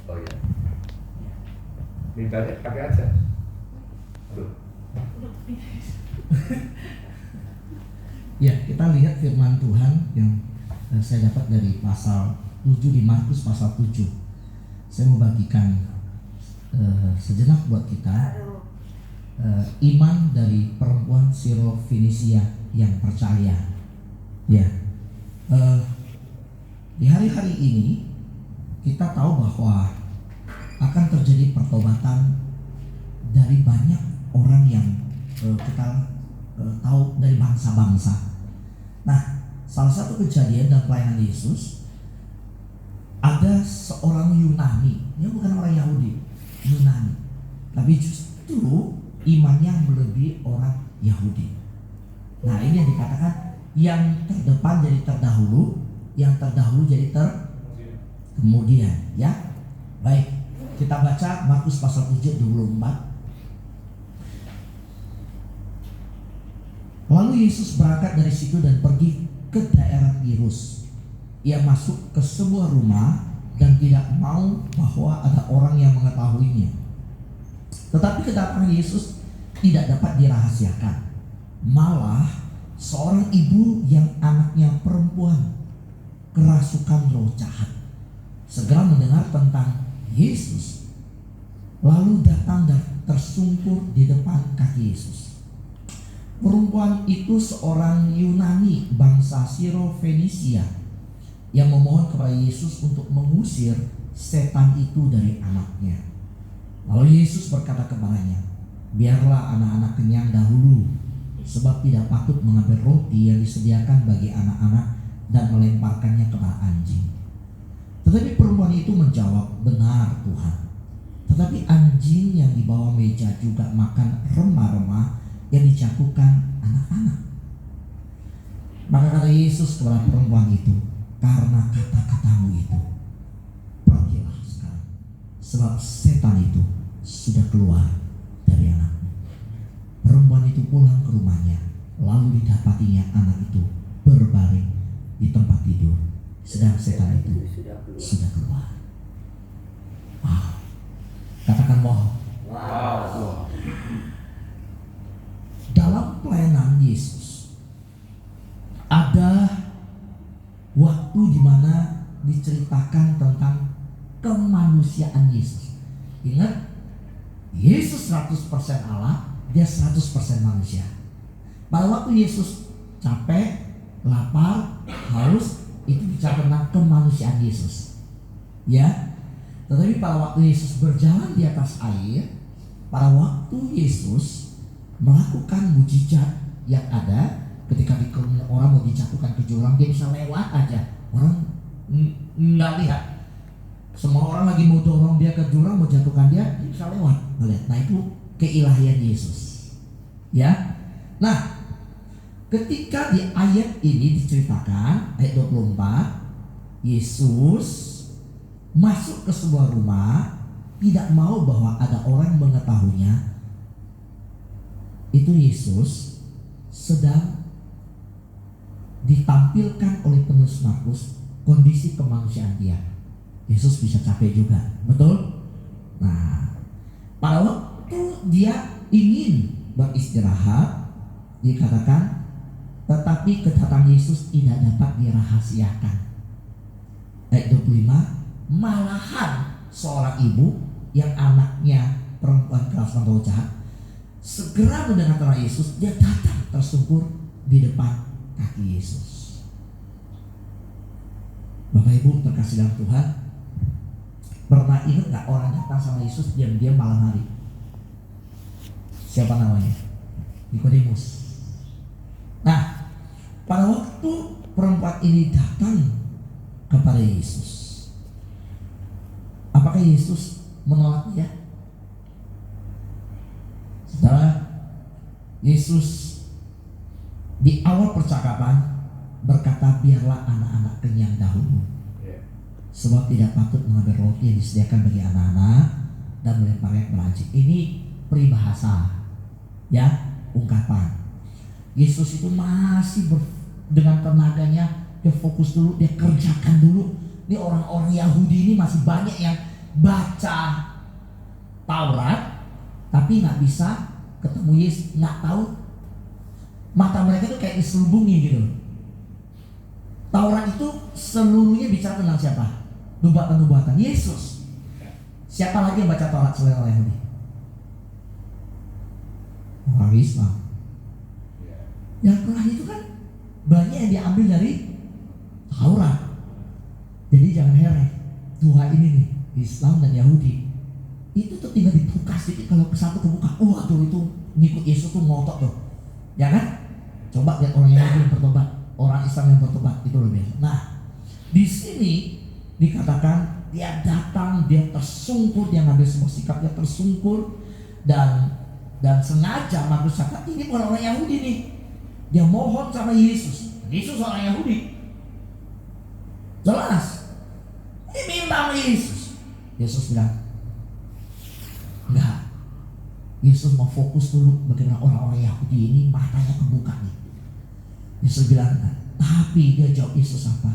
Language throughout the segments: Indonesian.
Oh ya. Minta deh, pakai aja. Aduh. Ya, kita lihat firman Tuhan yang saya dapat dari pasal 7 di Markus pasal 7. Saya mau bagikan sejenak buat kita iman dari perempuan Sirofenisia yang percaya. Ya, di hari-hari ini kita tahu bahwa akan terjadi pertobatan dari banyak orang yang kita tahu dari bangsa-bangsa. Nah, salah satu kejadian dalam pelayanan Yesus, ada seorang Yunani, dia bukan orang Yahudi, Yunani, tapi justru imannya melebihi orang Yahudi. Nah, ini yang dikatakan yang terdepan jadi terdahulu, yang terdahulu jadi kemudian, ya. Baik, kita baca Markus pasal 7 24. Lalu Yesus berangkat dari situ dan pergi ke daerah Tirus. Ia masuk ke sebuah rumah dan tidak mau bahwa ada orang yang mengetahuinya. Tetapi kedatangan Yesus tidak dapat dirahasiakan. Malah seorang ibu yang anaknya perempuan kerasukan roh jahat segera mendengar tentang Yesus, lalu datang dan tersungkur di depan kaki Yesus. Perempuan itu seorang Yunani bangsa Sirofenisia yang memohon kepada Yesus untuk mengusir setan itu dari anaknya. Lalu Yesus berkata kepadanya, biarlah anak-anak kenyang dahulu, sebab tidak patut mengambil roti yang disediakan bagi anak-anak dan melemparkannya kepada anjing. Tetapi perempuan itu menjawab, benar Tuhan, tetapi anjing yang di bawah meja juga makan remah-remah yang dijatuhkan anak-anak. Maka kata Yesus kepada perempuan itu, karena kata-katamu itu, pergilah sekarang, sebab setan itu sudah keluar dari anakmu. Perempuan itu pulang ke rumahnya, lalu didapatinya anak itu berbaring di tempat tidur, sedang setan itu sudah keluar. Wow. Katakan wow. Wow. Dalam pelayanan Yesus ada waktu di mana diceritakan tentang kemanusiaan Yesus. Ingat, Yesus 100% Allah, dia 100% manusia. Pada waktu Yesus capek, lapar, haus, itu bicara tentang kemanusiaan Yesus. Ya. Tetapi pada waktu Yesus berjalan di atas air, pada waktu Yesus melakukan mujizat yang ada, ketika orang mau dijatuhkan ke jurang, dia bisa lewat aja. Orang nggak lihat. Semua orang lagi mau dorong dia ke jurang, mau jatuhkan dia bisa lewat, ngeliat. Nah, itu keilahian Yesus. Ya. Nah, ketika di ayat ini diceritakan, ayat 24, Yesus masuk ke sebuah rumah, tidak mau bahwa ada orang mengetahuinya. Itu Yesus sedang ditampilkan oleh penulis Markus kondisi kemanusiaan dia. Yesus bisa capek juga, betul? Nah, pada waktu dia ingin beristirahat, dikatakan, tetapi kedatangan Yesus tidak dapat dirahasiakan. Ayat 25, malahan seorang ibu yang anaknya perempuan kerasukan roh jahat segera mendengar tentang Yesus, dia datang tersungkur di depan kaki Yesus. Bapak Ibu terkasih dalam Tuhan, pernah ingat gak orang datang sama Yesus diam-diam malam hari? Siapa namanya? Nikodemus. Nah, pada waktu perempuan ini datang kepada Yesus, apakah Yesus menolak dia? Saudara, Yesus di awal percakapan berkata, biarlah anak-anak kenyang dahulu, sebab tidak patut mengambil roti yang disediakan bagi anak-anak dan melemparnya ke anjing. Ini peribahasa, ya, ungkapan. Yesus itu masih dengan tenaganya, dia fokus dulu, dia kerjakan dulu. Ini orang-orang Yahudi ini masih banyak yang baca Taurat tapi nggak bisa ketemu Yesus, nggak tahu. Mata mereka tuh kayak diselubungi gitu. Taurat itu seluruhnya bicara tentang siapa? Nubuatan-nubuatan Yesus. Siapa lagi yang baca Taurat selain orang Yahudi? Orang Islam. Yang Quran itu kan banyak yang diambil dari Taurat. Jadi jangan heran, dua ini nih, Islam dan Yahudi, itu tuh tinggal dibuka sedikit, kalau satu kebuka, waduh itu ngikut Yesus tuh ngotot tuh, ya kan? Coba lihat orang Yahudi yang bertobat, orang Islam yang bertobat, itu lebih. Nah, di sini dikatakan dia datang, dia tersungkur, dia ngambil sebuah sikap, dia tersungkur dan sengaja Markus catat ini orang Yahudi nih, dia mohon sama Yesus. Yesus orang Yahudi, jelas, ini minta sama Yesus. Yesus bilang, enggak. Yesus mau fokus dulu bagaimana orang-orang Yahudi ini matanya kebuka nih. Yesus bilang, tapi dia jawab Yesus apa?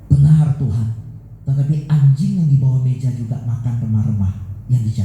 Benar Tuhan, tetapi anjing yang di bawah meja juga makan remah-remah yang dijaga.